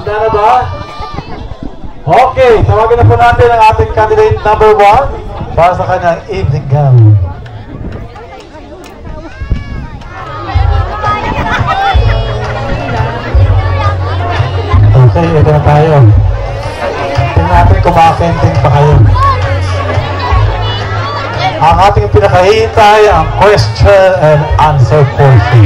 Handa na ba? Okay, tawagin na po natin ang ating candidate number 1 para sa kanyang evening gown. Okay, ito na tayo. Tingnan natin kung makakending pa kayo. Ang ating pinakahihintay ang question and answer portion.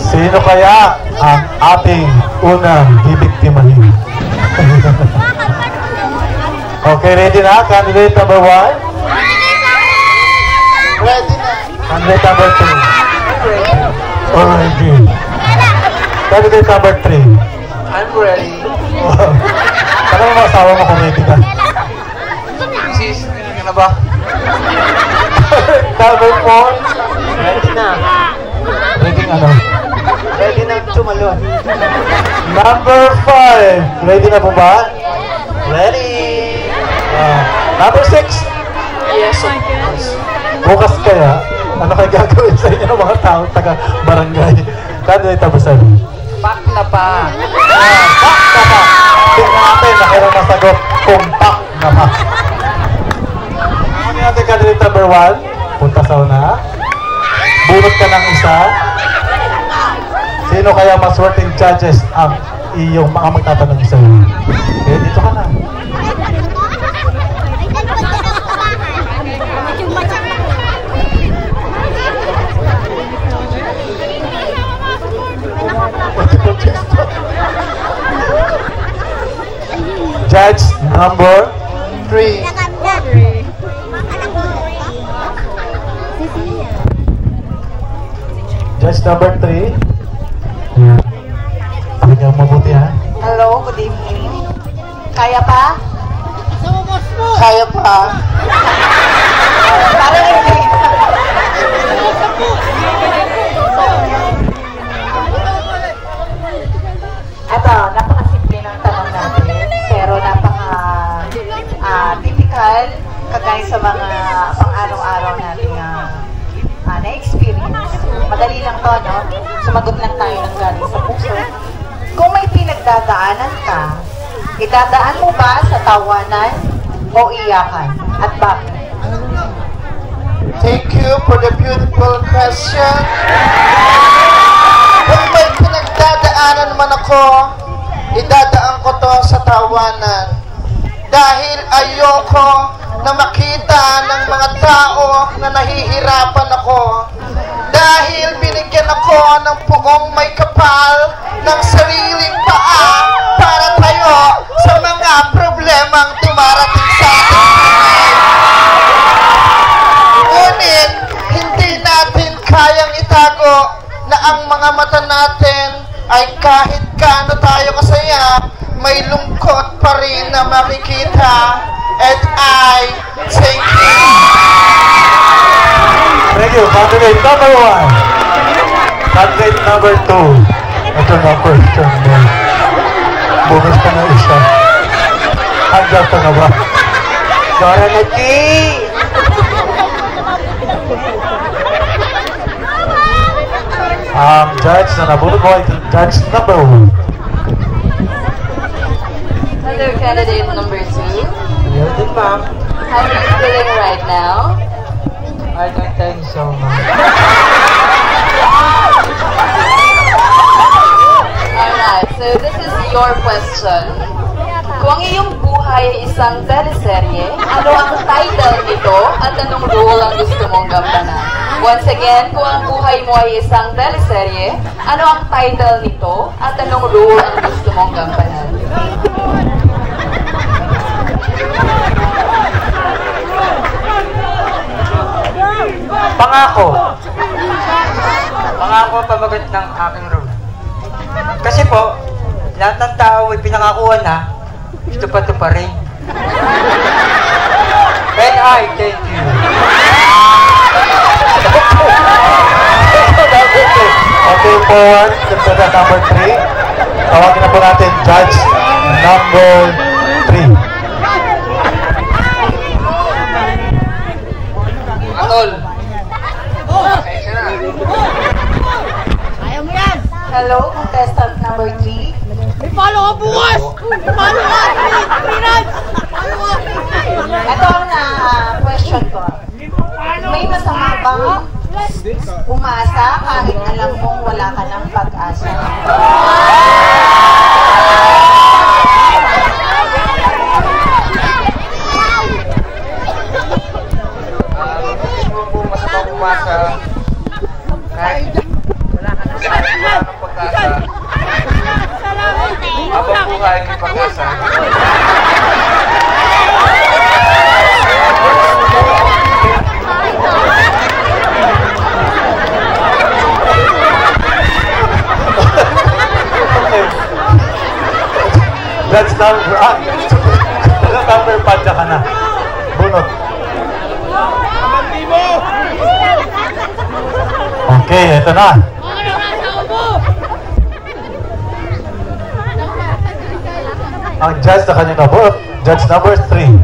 Sino kaya ang ating unang bibiktimahin? Okay, ready na? Candidate number 1? Ready na. Candidate number 2? Already. Candidate number 3? I'm ready. Ano mo asawa mo kung ready ka? Sis, ready ka na ba? Number 4? Ready na. Ready ano? Ready na tumalon. Number 5? Ready na po ba? Ready. Number 6? Yes, of course. Bukas kaya, ano kayo gagawin sa inyo ng mga taong taga-barangay? Candidate number 7? Pak na pa. Pak na pa! Tingnan natin na kailang masagot kung pak na pa. Muna natin candidate number 1. Punta sa una. Bunot ka ng isa. Sino kaya maswerteng judges ang iyong mga magtatanong sa iyo? Okay, dito ka na. Judge number 3. Judge number 3. Pakinggan mabuti ha. Hello, good evening. Kaya pa? Kaya pa. Parang hindi. Ito, napakasimple ng tanong natin, pero napaka-typical, kagaya sa mga pang-araw-araw natin na-experience. Madali lang to, no? Sumagot lang tayo ng galing sa puso. Kung may pinagdadaanan ka, idadaan mo ba sa tawanan o iyakan? At bakit? Thank you for the beautiful question. Kung may pinagdadaanan man ako, idadaan ko to sa tawanan. Dahil ayoko na makita ng mga tao na nahihirapan ako. Dahil binigyan ako ng pugong may kapal ng sariling paa para tayo sa mga problemang dumarating sa ating buhay. Ngunit, hindi natin kayang itago na ang mga mata natin ay kahit gaano tayo kasaya, may lungkot pa rin na makikita. And I thank you. Thank you. Candidate number 1. Candidate number 2. Ito na question mo. Bukas pa na isa. Handa pa na ba? Dora na G. Judge na nabulog mo ay judge number 1. Hello, candidate number 2. Yan din, ma'am. How are you feeling right now? I don't think so, ma'am. Alright, so this is your question. Kung ang iyong buhay ay isang teleserye, ano ang title nito at anong role ang gusto mong gampanan? Once again, kung ang buhay mo ay isang teleserye, ano ang title nito at anong role ang gusto mong gampanan? Pangako. Pangako pamagat ng aking role. Kasi po, lahat ng tao ay pinangakuan na, gusto pa ito pa rin. And I thank you. Okay po, contestant number 3. Tawagin na po natin judge number 3. Tol, Hello, contestant number 3. May follow ka bukas! May follow ka! Ito ang question ko. May masama bang umasa kahit alam mong wala ka ng pag-asa? Umasa kahit wala ka ng pag-asa. Habang buhay may pag-asa. That's number, number 5 ka na. Bunot. Okay, ito na. Ang judge na kanina po, judge number 3.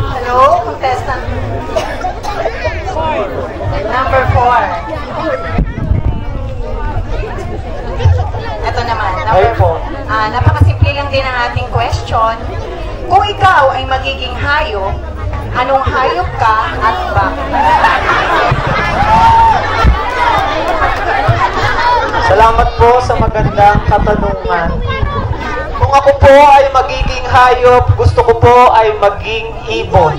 Hello, contestant number 4. Ito naman, number 4. Napakasimple lang din ang ating question. Kung ikaw ay magiging hayop, anong hayop ka at bakit? Salamat po sa magandang katanungan. Kung ako po ay magiging hayop, gusto ko po ay maging ibon.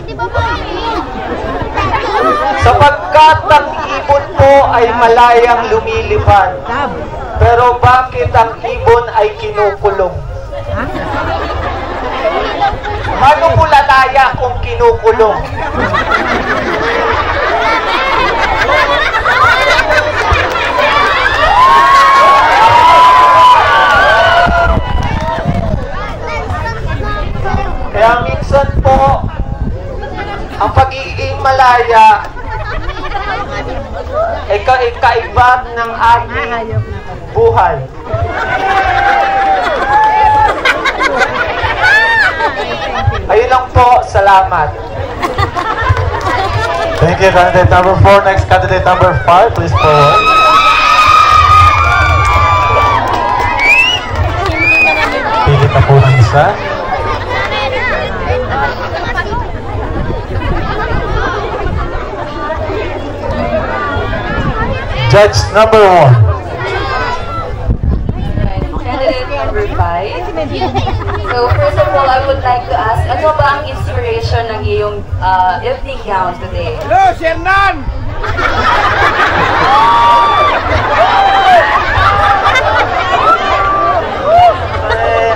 Sapagkat ang ibon po ay malayang lumilipad. Pero bakit ang ibon ay kinukulong? Paano po lalaya kung kinukulong? Kaya minsan po, ang pagiging malaya ay kaiba ng aking buhay. Ayun lang po, salamat. Thank you, candidate number 4. Next, candidate number 5. Please forward. Pilit na po ng isa. Judge number 1. Candidate number 5. So first of all, I would like to ask, ano ba ang inspiration ng iyong evening gown today? Hello, Shernan!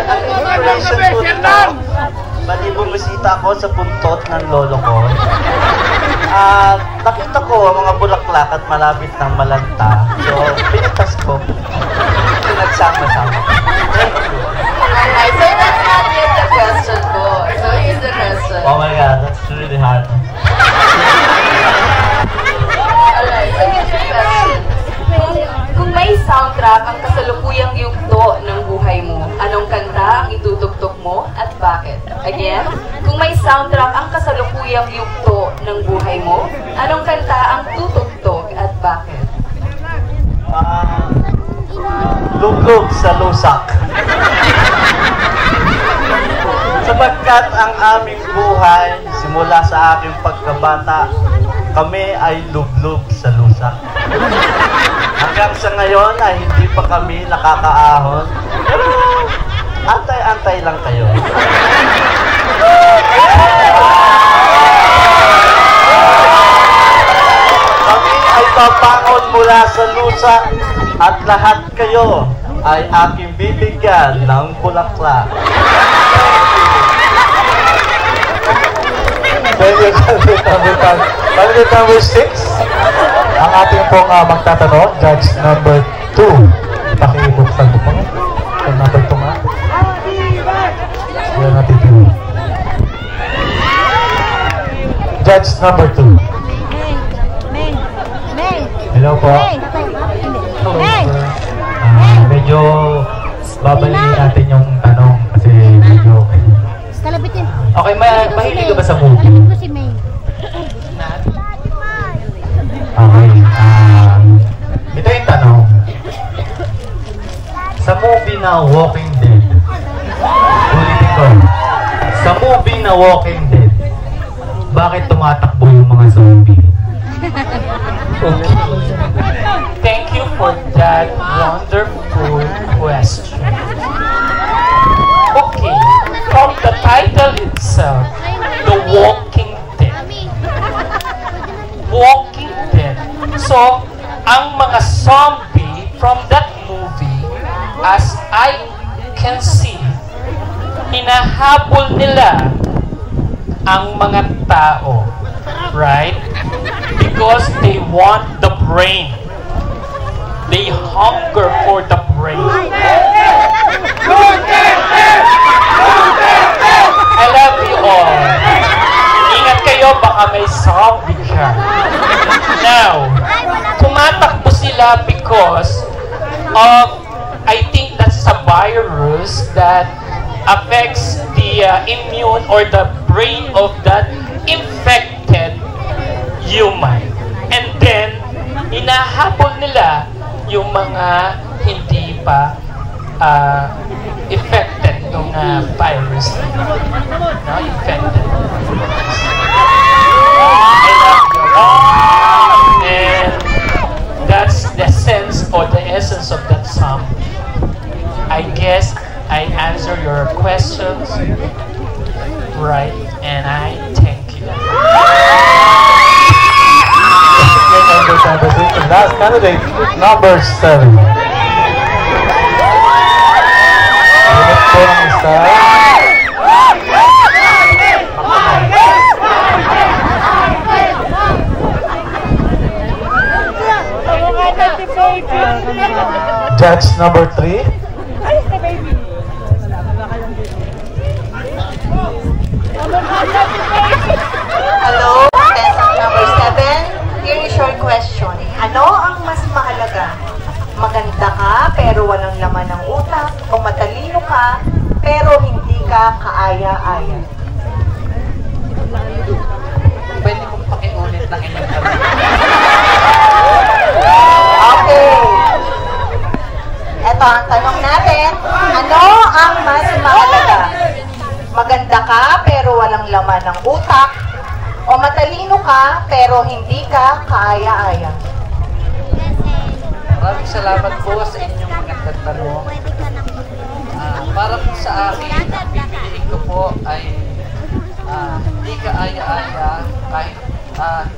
Ang inspiration ko nito, mali bumisita ako sa puntot ng lolo ko. Nakita ko ang mga bulaklak at malapit ng malanta. So, pinitas ko. Pinagsama-sama. Alright, so that's not yet the question po. So here's the question. Oh my God, that's really hard. Alright, so here's the question. Kung may soundtrack ang kasalukuyang yugto ng buhay mo, anong kanta ang itutugtog mo at bakit? Again, kung may soundtrack ang kasalukuyang yugto ng buhay mo, anong kanta ang tutugtog at bakit? Luglog sa lusak. Sapagkat ang aming buhay, simula sa aking pagkabata, kami ay luglog sa lusak. Hanggang sa ngayon ay hindi pa kami nakakaahon. Pero antay-antay lang kayo. Kami ay papangon mula sa lusak at lahat kayo ay aking bibigyan ng bulaklak. Thank you, candidate number 5. Candidate number 6. Ang ating pong magtatanong, judge number 2. Pakibuksan mo po. Ang number 2 nga. Yan natin yun. Judge number 2. Hello po. Medyo babaliin natin yung tanong kasi medyo Okay, mahilig ka ba sa movie? Okay. Ito yung tanong. Sa movie na Walking Dead, ulitin ko. Sa movie na Walking Dead, bakit tumatakbo yung mga zombie? Okay. Thank you for that wonderful question. Okay, from the title itself, The Walking Dead. Walking Dead. So, ang mga zombie from that movie, as I can see, hinahabol nila ang mga tao. Right? Because they want the brain. They hunger for the brain. I love you all. Ingat kayo, baka may zombie ka. Now, tumatakbo sila because of, I think that's a virus that affects the immune or the brain of that infected human. And then, hinahabol nila yung mga hindi pa affected ng virus. No, infected. I love you all. And that's the sense or the essence of that song. I guess I answer your questions right, and I thank you. Last candidate, number 7. Judge number 3. Hello, contestant number 7. Here is your question. Ano ang mas mahalaga? Maganda ka pero walang laman ng utak o matalino ka pero hindi ka kaaya-aya? Pwede mong pakiulit ng inyong tanong. Okay. Ito ang tanong natin. Ano ang mas mahalaga? Maganda ka pero walang laman ng utak o matalino ka pero hindi ka kaaya-aya? Maraming salamat po sa inyong magandang tanong. Para po sa akin, ang pipiliin ko po ay hindi ka aya-aya, kahit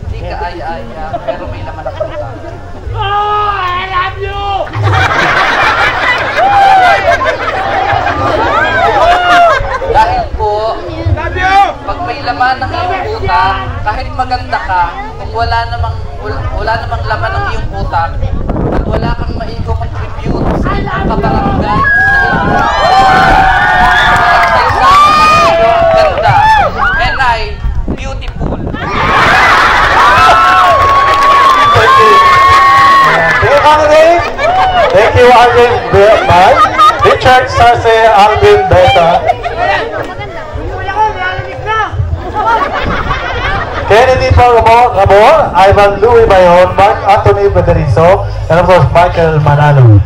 hindi ka aya-aya, pero may laman ng utak. Oh, I love you! Dahil po, pag may laman ng iyong utak, kahit maganda ka, kung wala namang laman ng iyong utak, at wala kang mai-contribute sa iyong kabarangay, sa iyong ganda, and I, beautiful. Thank you. Thank you, Alvin Bal. Richard Sarce, Alvin Beta. Kennedy Pagamo, Ivan Louis Bayon, Mark Anthony Federizo, and of course Michael Manalo.